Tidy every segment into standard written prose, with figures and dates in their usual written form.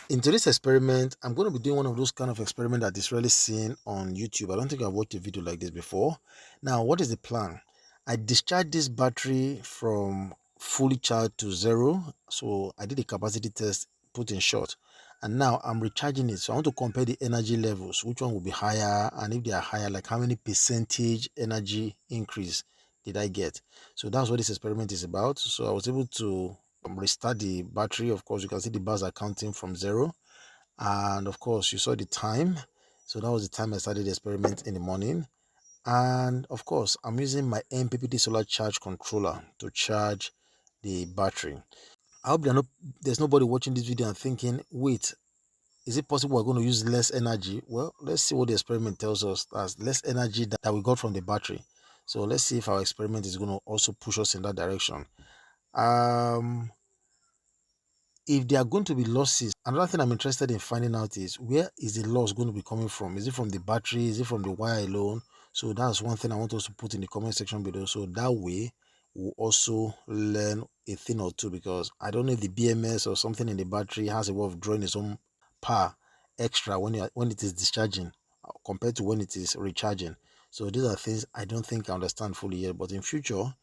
In today's experiment, I'm going to be doing one of those kind of experiment that is rarely seen on YouTube. I don't think I've watched a video like this before. Now, what is the plan? I discharged this battery from fully charged to zero. So I did a capacity test, put in short. And now I'm recharging it. So I want to compare the energy levels. Which one will be higher? And if they are higher, like how many percentage energy increase did I get? So that's what this experiment is about. So I was able to restart the battery. Of course, you can see the bars are counting from zero, and of course you saw the time. So that was the time I started the experiment in the morning. And of course, I'm using my MPPT solar charge controller to charge the battery. I hope there's nobody watching this video and thinking, wait, is it possible we're going to use less energy? Well, let's see what the experiment tells us. That's less energy that we got from the battery. So let's see if our experiment is going to also push us in that direction. um if there are going to be losses, another thing I'm interested in finding out is, where is the loss going to be coming from? Is it from the battery? Is it from the wire alone? So that's one thing I want us to put in the comment section below, so that way we'll also learn a thing or two, because I don't know if the BMS or something in the battery has a way of drawing its own power extra when it is discharging, compared to when it is recharging. So these are things I don't think I understand fully yet, but in future,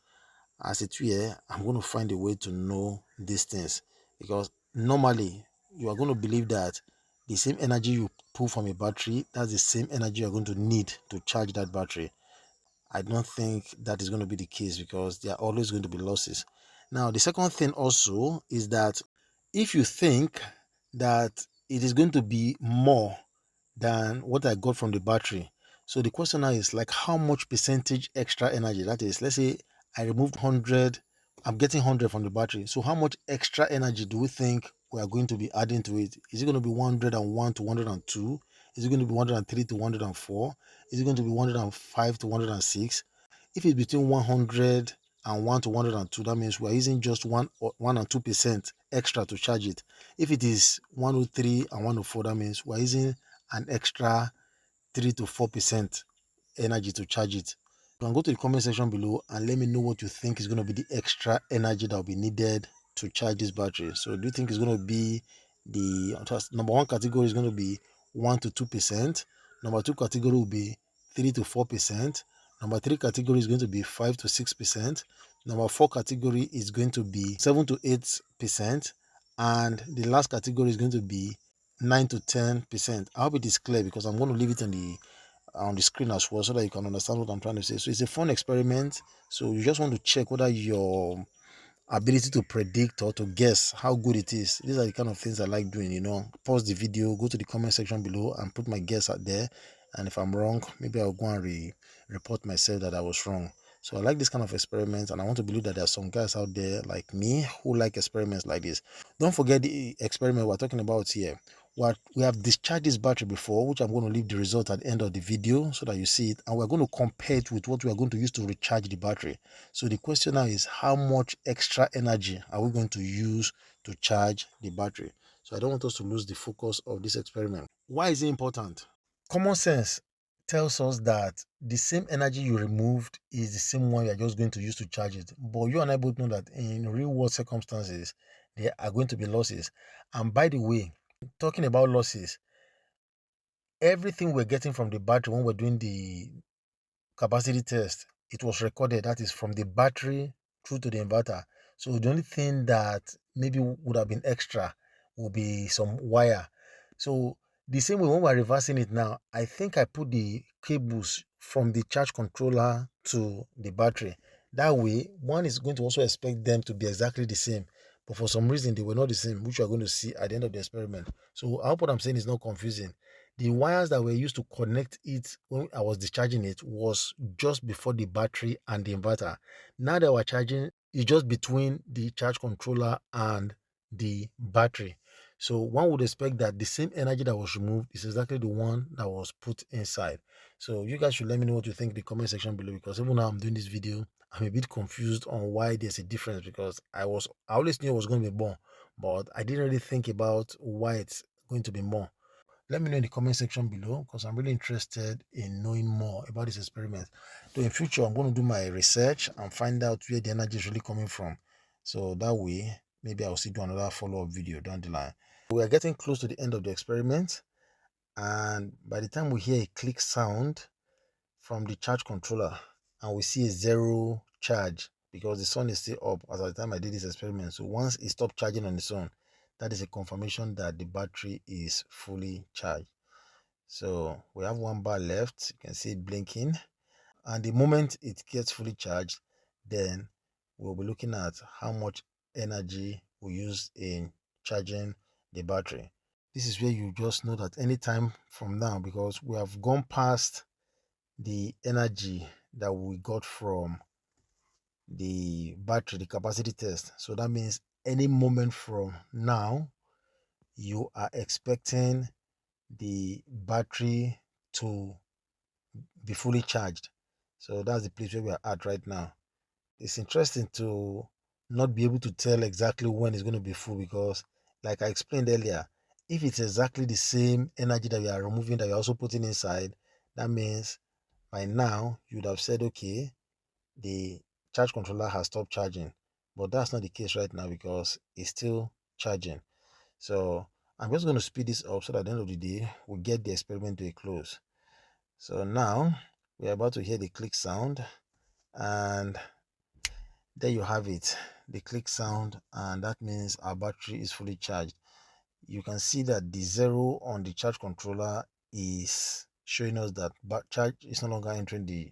as it were, I'm going to find a way to know these things, because normally you are going to believe that the same energy you pull from a battery, that's the same energy you're going to need to charge that battery. I don't think that is going to be the case, because there are always going to be losses. Now, the second thing also is that if you think that it is going to be more than what I got from the battery, so the question now is, like, how much percentage extra energy? That is, let's say I removed 100, I'm getting 100 from the battery. So how much extra energy do we think we are going to be adding to it? Is it going to be 101 to 102? Is it going to be 103 to 104? Is it going to be 105 to 106? If it's between 101 to 102, that means we're using just 1 and 2% extra to charge it. If it is 103 and 104, that means we're using an extra 3 to 4% energy to charge it. You can go to the comment section below and let me know what you think is going to be the extra energy that will be needed to charge this battery. So do you think it's going to be the number one category is going to be 1 to 2%, number two category will be 3 to 4%, number three category is going to be 5 to 6%, number four category is going to be 7 to 8%, and the last category is going to be 9 to 10%. I hope it is clear, because I'm going to leave it on the screen as well, so that you can understand what I'm trying to say. So it's a fun experiment. So you just want to check whether your ability to predict or to guess how good it is. These are the kind of things I like doing. Pause the video, go to the comment section below and put my guess out there, and if I'm wrong, maybe I'll go and report myself that I was wrong. So I like this kind of experiments, and I want to believe that there are some guys out there like me who like experiments like this. Don't forget the experiment we're talking about here. What we have discharged this battery before, which I'm going to leave the result at the end of the video so that you see it, and we're going to compare it with what we are going to use to recharge the battery. So the question now is, how much extra energy are we going to use to charge the battery? So I don't want us to lose the focus of this experiment. Why is it important? Common sense tells us that the same energy you removed is the same one you're just going to use to charge it. But you and I both know that in real world circumstances, there are going to be losses. And by the way, talking about losses, everything we're getting from the battery when we're doing the capacity test, it was recorded. That is from the battery through to the inverter. So the only thing that maybe would have been extra will be some wire. So the same way when we're reversing it now, I think I put the cables from the charge controller to the battery. That way, one is going to also expect them to be exactly the same. But for some reason, they were not the same, which you are going to see at the end of the experiment. So I hope what I'm saying is not confusing. The wires that were used to connect it when I was discharging it was just before the battery and the inverter. Now that we're charging, it's just between the charge controller and the battery. So one would expect that the same energy that was removed is exactly the one that was put inside. So you guys should let me know what you think in the comment section below, because even now I'm doing this video, I'm a bit confused on why there's a difference, because I always knew it was going to be more, but I didn't really think about why it's going to be more. Let me know in the comment section below, because I'm really interested in knowing more about this experiment. So in future, I'm going to do my research and find out where the energy is really coming from. So that way, maybe I'll see do another follow-up video down the line. We are getting close to the end of the experiment, and by the time we hear a click sound from the charge controller and we see a zero charge because the sun is still up as at the time I did this experiment. So once it stopped charging on its own, that is a confirmation that the battery is fully charged. So we have 1 bar left. You can see it blinking, and the moment it gets fully charged, then we'll be looking at how much energy we use in charging the battery. This is where you just know that anytime from now, because we have gone past the energy that we got from the battery, the capacity test. So that means any moment from now, you are expecting the battery to be fully charged. So that's the place where we are at right now. It's interesting to not be able to tell exactly when it's going to be full because, like I explained earlier, if it's exactly the same energy that we are removing that we're also putting inside, that means by now you would have said, okay, the charge controller has stopped charging. But that's not the case right now because it's still charging. So I'm just going to speed this up so that at the end of the day, we'll get the experiment to a close. So now we're about to hear the click sound, and there you have it, the click sound, and that means our battery is fully charged. You can see that the zero on the charge controller is showing us that charge is no longer entering the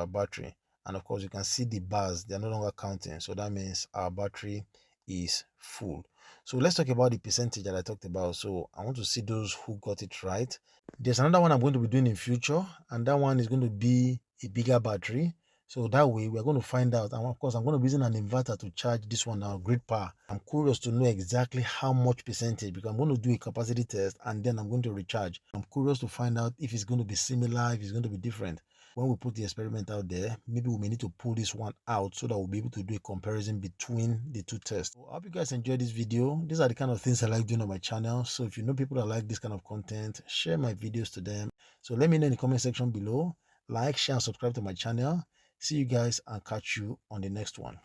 battery, and of course you can see the bars, they are no longer counting, so that means our battery is full. So let's talk about the percentage that I talked about. So I want to see those who got it right. There's another one I'm going to be doing in future, and that one is going to be a bigger battery. So that way we're going to find out, and of course I'm going to be using an inverter to charge this one now, grid power. I'm curious to know exactly how much percentage because I'm going to do a capacity test and then I'm going to recharge. I'm curious to find out if it's going to be similar, if it's going to be different. When we put the experiment out there, maybe we may need to pull this one out so that we'll be able to do a comparison between the two tests. I hope you guys enjoyed this video. These are the kind of things I like doing on my channel. So if you know people that like this kind of content, share my videos to them. So let me know in the comment section below. Like, share, and subscribe to my channel. See you guys and catch you on the next one.